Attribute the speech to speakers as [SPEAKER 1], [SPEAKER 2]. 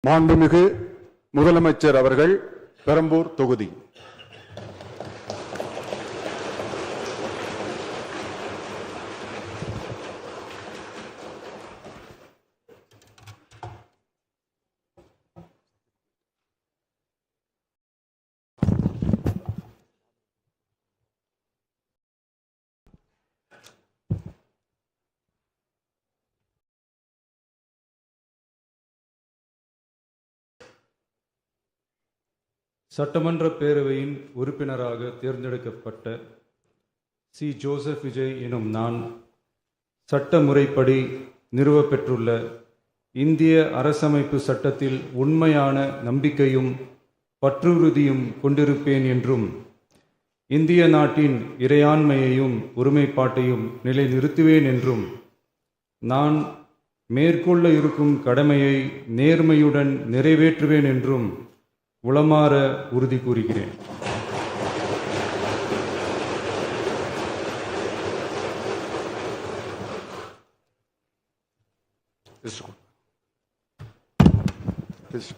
[SPEAKER 1] மாண்புமிகு முதலமைச்சர் அவர்கள் பெரம்பூர் தொகுதி.
[SPEAKER 2] சட்டமன்ற பேரவையின் உறுப்பினராக தேர்ந்தெடுக்கப்பட்ட சி. ஜோசப் விஜய் எனும் நான் சட்ட முறைப்படி நிறுவப்பெற்றுள்ள இந்திய அரசமைப்பு சட்டத்தில் உண்மையான நம்பிக்கையும் பற்றுறுதியும் கொண்டிருப்பேன் என்றும் இந்திய நாட்டின் இறையாண்மையையும் ஒருமைப்பாட்டையும் நிலைநிறுத்துவேன் என்றும் நான் மேற்கொள்ள இருக்கும் கடமையை நேர்மையுடன் நிறைவேற்றுவேன் என்றும் உளமாற உறுதி கூறுகிறேன்.
[SPEAKER 1] This